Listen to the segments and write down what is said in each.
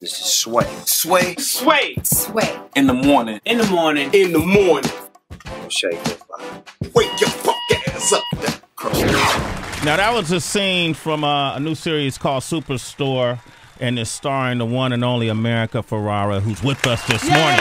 This is Sway. Sway. Sway. Sway. In the morning. In the morning. In the morning. Shake that fire. Wake your fuck ass up. Now, that was a scene from a new series called Superstore, and it's starring the one and only America Ferrara, who's with us this morning.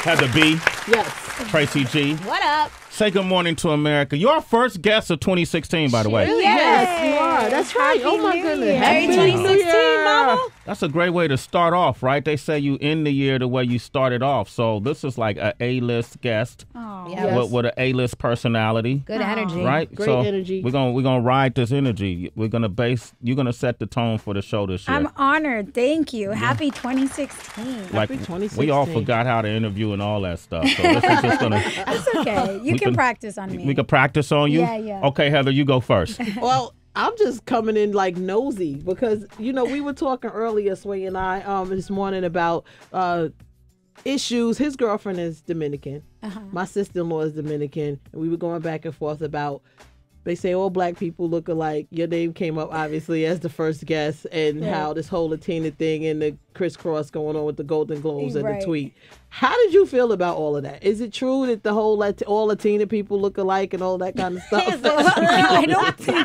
Heather B. Yes. Tracy G. What up? Say good morning to America. You're our first guest of 2016, by the way. Yes, you are. That's right. Happy Oh, my New goodness. Year. Happy Merry New 2016, Year. mama. That's a great way to start off, right? They say you end the year the way you started off. So this is like an A-list guest Yes. with an A-list personality. Good energy. Right? Great so energy. We're gonna ride this energy. You're gonna set the tone for the show this year. I'm honored. Thank you. Happy 2016. Like, Happy 2016. we all forgot how to interview and all that stuff. So this is just gonna It's okay. You can practice on me. we can practice on you. Yeah. Okay, Heather, you go first. Well, I'm just coming in like nosy because, we were talking earlier, Sway and I, this morning about issues. His girlfriend is Dominican. My sister-in-law is Dominican. And we were going back and forth about, they say all black people look alike. Your name came up, obviously, as the first guest, and how this whole Latina thing and the crisscross going on with the Golden Globes and the tweet. How did you feel about all of that? Is it true that the whole all Latina people look alike and all that kind of stuff? I don't think.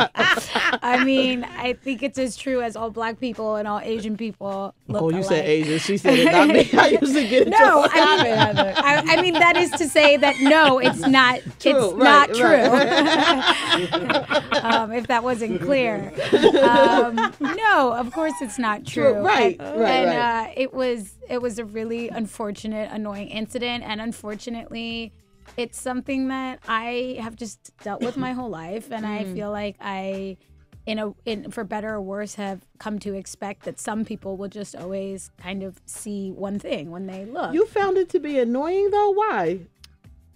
I mean, I think it's as true as all black people and all Asian people look Oh, you alike. said Asian. She said it, not me. I usually get it. No, I mean that is to say that no, it's not. True, It's right, not true. right. If that wasn't clear, no, of course it's not true. Right, and, right, and right. it was a really unfortunate, annoying incident, and unfortunately, it's something that I have just dealt with my whole life, and I feel like I, for better or worse, have come to expect that some people will just always kind of see one thing when they look. You found it to be annoying, though? Why?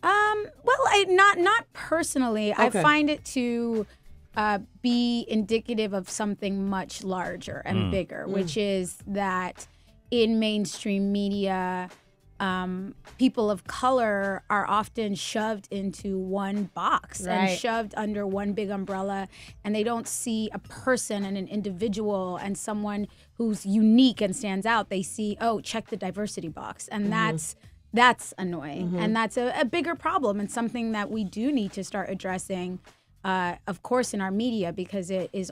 Well, not personally. I find it to be indicative of something much larger and bigger, which is that in mainstream media, people of color are often shoved into one box and shoved under one big umbrella, and they don't see a person and an individual and someone who's unique and stands out. They see, oh, check the diversity box, and that's annoying, and that's a bigger problem and something that we do need to start addressing, of course, in our media, because it is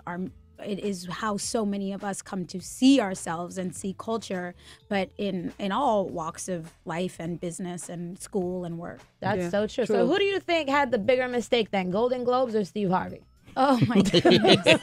how so many of us come to see ourselves and see culture, but in all walks of life and business and school and work. That's so true. So who do you think had the bigger mistake then, Golden Globes or Steve Harvey? Oh my goodness.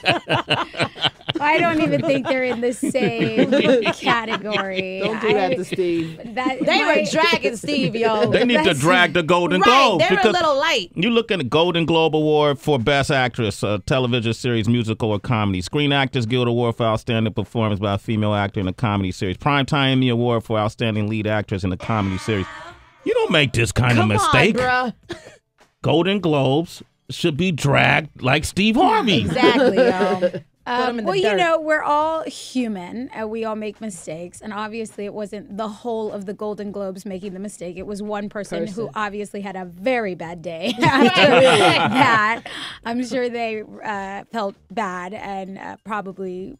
I don't even think they're in the same category. Don't do that to Steve. They were dragging Steve, yo. They need to drag the Golden Right, Globes. they're a because little light. You look at the Golden Globe Award for Best Actress, television series, musical, or comedy. Screen Actors Guild Award for Outstanding Performance by a Female Actor in a Comedy Series. Primetime Emmy Award for Outstanding Lead Actress in a Comedy Series. You don't make this kind of mistake. On, bruh. Golden Globes should be dragged like Steve Harvey. Exactly. Well, we're all human and we all make mistakes. And obviously it wasn't the whole of the Golden Globes making the mistake. It was one person who obviously had a very bad day after that. I'm sure they felt bad and probably,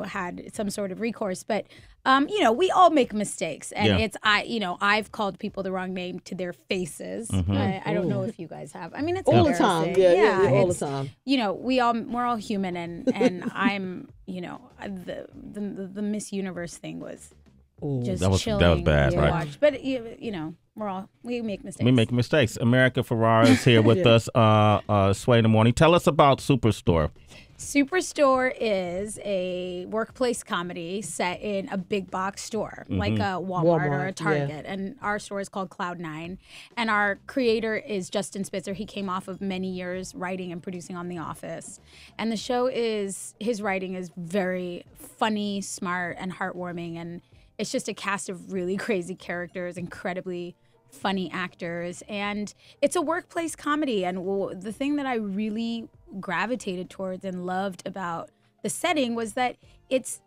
had some sort of recourse. But, we all make mistakes. And I've called people the wrong name to their faces. I don't know if you guys have. I mean, it's all the time. Yeah, all the time. We're all human, and I'm, the Miss Universe thing was just chilling. That was bad, to right? watch. But we make mistakes. We make mistakes. America Ferrara is here with us. Sway in the morning. Tell us about Superstore. Superstore is a workplace comedy set in a big box store, like a Walmart or a Target. And our store is called Cloud9. And our creator is Justin Spitzer. He came off of many years writing and producing on The Office. And the show his writing is very funny, smart, and heartwarming. And it's just a cast of really crazy characters, incredibly funny actors, and it's a workplace comedy. And the thing that I really gravitated towards and loved about the setting was that it's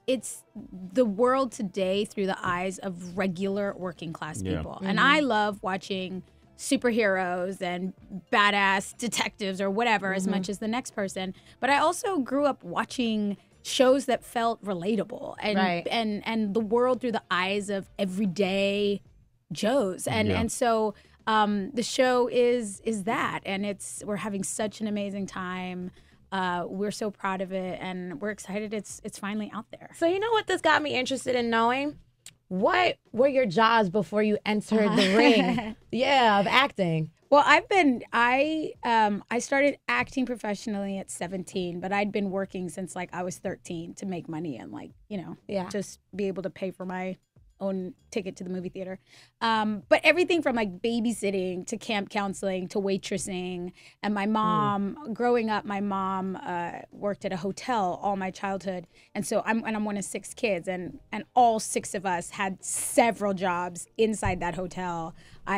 the world today through the eyes of regular working class people. And I love watching superheroes and badass detectives or whatever as much as the next person, but I also grew up watching shows that felt relatable and Right. and the world through the eyes of everyday Joes. And so the show is that, and we're having such an amazing time. We're so proud of it, and we're excited it's finally out there. So you know what this got me interested in knowing? What were your jobs before you entered the ring? Yeah, of acting. Well, I started acting professionally at 17, but I'd been working since like I was 13 to make money and just be able to pay for my own ticket to the movie theater. But everything from like babysitting to camp counseling to waitressing. And my mom, growing up, my mom worked at a hotel all my childhood. And so I'm one of 6 kids, and all 6 of us had several jobs inside that hotel. We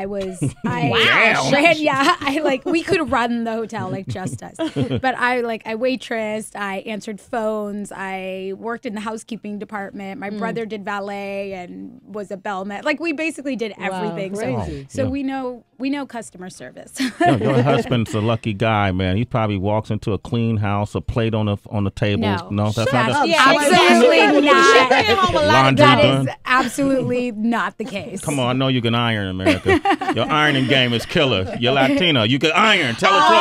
could run the hotel like just us. But I waitressed, I answered phones, I worked in the housekeeping department. My brother did valet and was a bellman. Like we basically did everything. Wow, so we know customer service. Your husband's a lucky guy, man. He probably walks into a clean house, a plate on the table. No, that's not. Absolutely not. Laundry That done. is absolutely not the case. Come on, I know you can iron, America. Your ironing game is killer. You're Latina. You can iron. Tell it to her.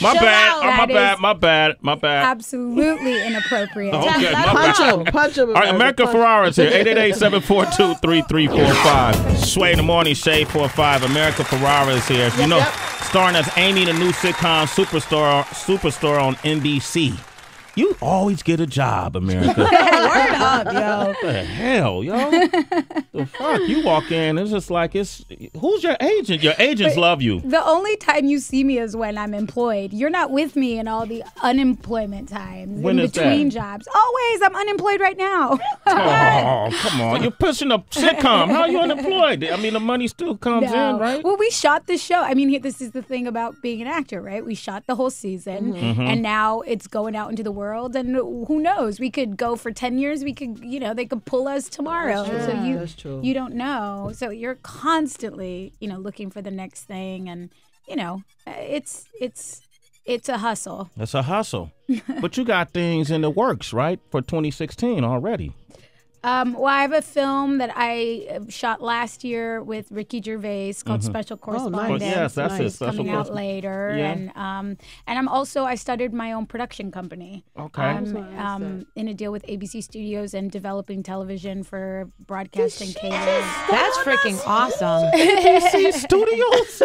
My bad. Absolutely inappropriate. Okay, Punch him. All right, America Ferrara is here. 888-742-3345. Sway in the morning, Shade 45. America Ferrara is here. Starring as Amy, the new sitcom Superstore on NBC. You always get a job, America. Word up, yo. What the hell, yo? The fuck? You walk in, it's just like who's your agent? Your agents love you. The only time you see me is when I'm employed. You're not with me in all the unemployment times. When in is between that? jobs. Always. I'm unemployed right now. Oh, come on. You're pushing a sitcom. How are you unemployed? I mean, the money still comes in, right? Well, we shot the show. I mean, this is the thing about being an actor, right? We shot the whole season, and now it's going out into the world. And who knows? We could go for 10 years. We could, they could pull us tomorrow. That's true. You don't know. So you're constantly, looking for the next thing, and it's a hustle. It's a hustle. But you got things in the works, right, for 2016 already. Well, I have a film that I shot last year with Ricky Gervais called Special Correspondent. Yes, that's It's coming out later. Yeah. And I started my own production company. Okay. I'm in a deal with ABC Studios and developing television for broadcasting cable. That's freaking awesome. ABC Studios?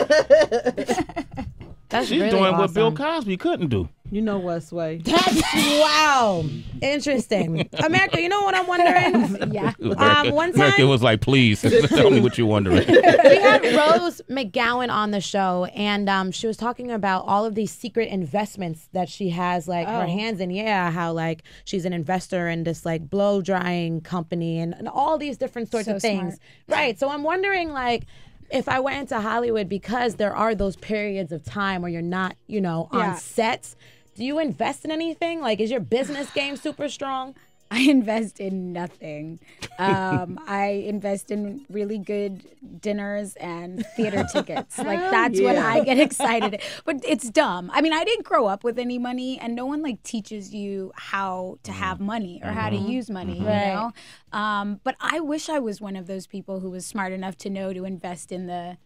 That's She's really doing awesome. what Bill Cosby couldn't do. You know what, Sway? That's wow. Interesting. America, you know what I'm wondering? Yeah. One time America was like, please, tell me what you're wondering. we had Rose McGowan on the show, and she was talking about all of these secret investments that she has, like her hands in. Yeah, how like she's an investor in this like blow drying company and all these different sorts of things. Smart. Right. So I'm wondering, like, if I went into Hollywood, because there are those periods of time where you're not, on sets, do you invest in anything? Like, is your business game super strong? I invest in nothing. I invest in really good dinners and theater tickets. Like, that's when I get excited. But it's dumb. I mean, I didn't grow up with any money, and no one like teaches you how to have money or how to use money, you know? But I wish I was one of those people who was smart enough to know to invest in the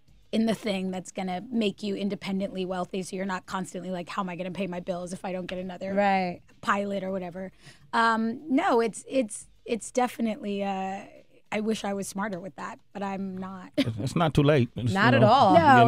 thing that's going to make you independently wealthy, so you're not constantly like, how am I going to pay my bills if I don't get another pilot or whatever. No, it's definitely I wish I was smarter with that, but I'm not. It's not too late. Not at all. No,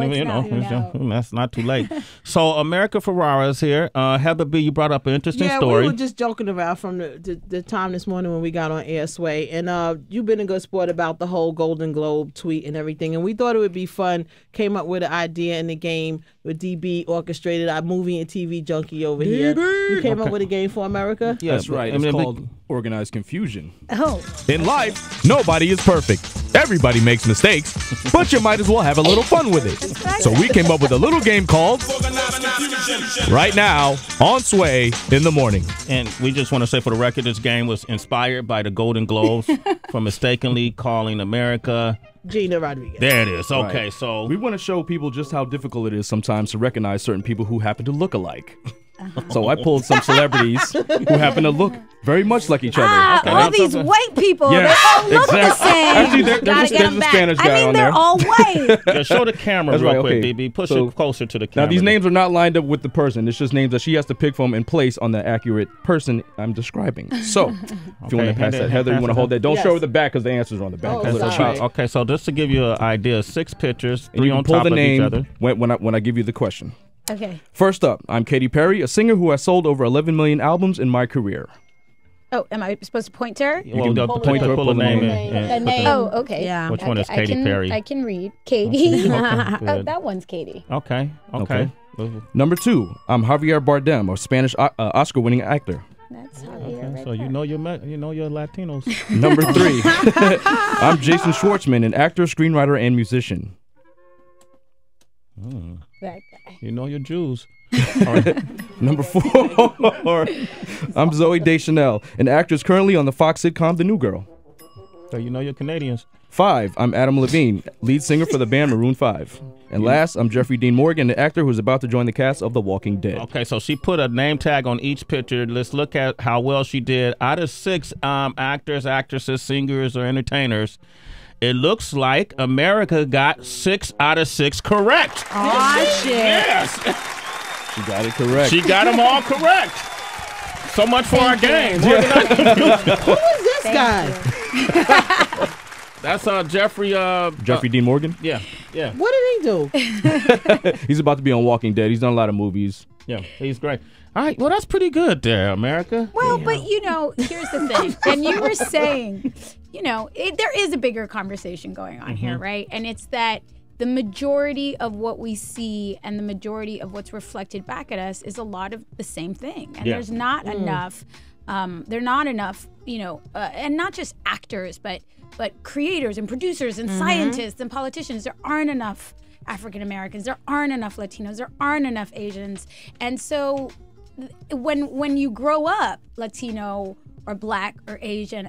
that's not too late. So America Ferrara is here. Heather B, you brought up an interesting story. We were just joking about from the time this morning when we got on air, Sway, and you've been a good sport about the whole Golden Globe tweet and everything, and we thought it would be fun. Came up with an idea in the game with DB orchestrated, our movie and TV junkie over here. You came up with a game for America? Yeah, that's right. It's called Organized Confusion. Oh. In life, nobody is perfect. Everybody makes mistakes, but you might as well have a little fun with it. So we came up with a little game called Right Now on Sway in the Morning. And we just want to say for the record, this game was inspired by the Golden Globes for mistakenly calling America Gina Rodriguez. There it is. Okay, Right. so We want to show people just how difficult it is sometimes to recognize certain people who happen to look alike. So I pulled some celebrities who happen to look very much like each other. All these white people, Yes, they all look the exactly. same. Actually, there's a Spanish guy I mean, on they're there. all white. Yeah, show the camera That's real right, quick, okay. DB. Push So, it closer to the camera. Now, these names are not lined up with the person. It's just names that she has to pick from and place on the accurate person I'm describing. So, if you want to pass that, Heather, you want to hold that. Don't show her the back because the answers are on the back. Okay, so just to give you an idea, 6 pictures, 3 you on can pull top the of name each other. when I give you the question. Okay. First up, I'm Katy Perry, a singer who has sold over 11 million albums in my career. Oh, am I supposed to point to her? Well, they'll point to pull a name in. The name. Oh, okay. Yeah. Which one is Katy Perry? I can read. Katy. Okay, Oh, that one's Katy. Okay. Number 2, I'm Javier Bardem, a Spanish Oscar-winning actor. That's Javier right So you know your Latinos. Number 3, I'm Jason Schwartzman, an actor, screenwriter, and musician. That guy. You know your Jews. All right. Number 4, I'm Zoe Deschanel, an actress currently on the Fox sitcom The New Girl. So you know your Canadians. 5, I'm Adam Levine, lead singer for the band Maroon 5. And last, I'm Jeffrey Dean Morgan, an actor who's about to join the cast of The Walking Dead. Okay, so she put a name tag on each picture. Let's look at how well she did. Out of 6 actors, actresses, singers, or entertainers, it looks like America got 6 out of 6 correct. Oh, shit. Yes. She got it correct. She got them all correct. So much for our game. Who is this guy? That's Jeffrey. Jeffrey Dean Morgan? Yeah. What did he do? He's about to be on Walking Dead. He's done a lot of movies. Yeah, he's great. All right, well, that's pretty good there, America. Well, but here's the thing. And you were saying, there is a bigger conversation going on here, right? And it's that the majority of what we see and the majority of what's reflected back at us is a lot of the same thing. And there's not enough, and not just actors, but creators and producers and scientists and politicians. There aren't enough African Americans. There aren't enough Latinos. There aren't enough Asians. And so when you grow up Latino or Black or Asian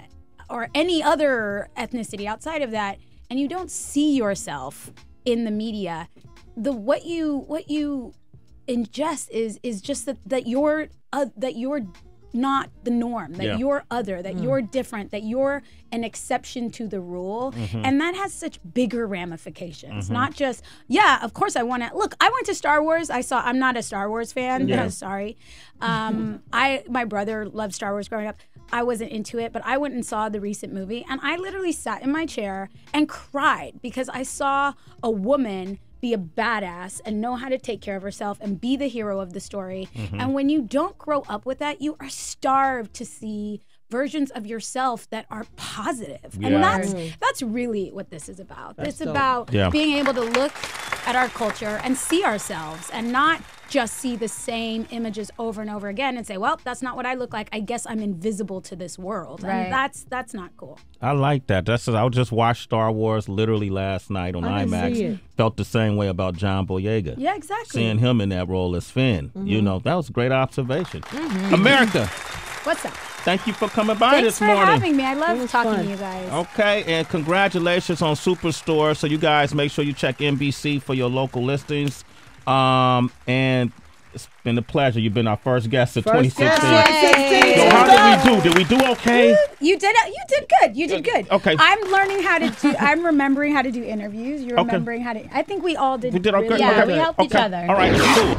or any other ethnicity outside of that, and you don't see yourself in the media, what you ingest is just that you're not the norm, that you're other, that you're different, that you're an exception to the rule. And that has such bigger ramifications. Not just, of course I want to, look, I went to Star Wars. I'm not a Star Wars fan, sorry. My brother loved Star Wars growing up. I wasn't into it, but I went and saw the recent movie, and I literally sat in my chair and cried because I saw a woman be a badass and know how to take care of herself and be the hero of the story. And when you don't grow up with that, you are starved to see versions of yourself that are positive. And that's really what this is about. It's about being able to look at our culture and see ourselves and not just see the same images over and over again and say, well, that's not what I look like. I guess I'm invisible to this world. Right. And that's not cool. I like that. I just watched Star Wars literally last night on IMAX. Felt the same way about John Boyega. Yeah, exactly. Seeing him in that role as Finn. That was a great observation. America. What's up? Thank you for coming by Thanks this for morning. having me. I love talking to you guys. Okay, and congratulations on Superstore. So you guys make sure you check NBC for your local listings. And it's been a pleasure. You've been our first guest of 2016. So how did we do? Did we do okay? You did good. You did good. Okay. I'm remembering how to do interviews. You're remembering how to. I think we all did. We did okay. Really we helped each other. All right, cool.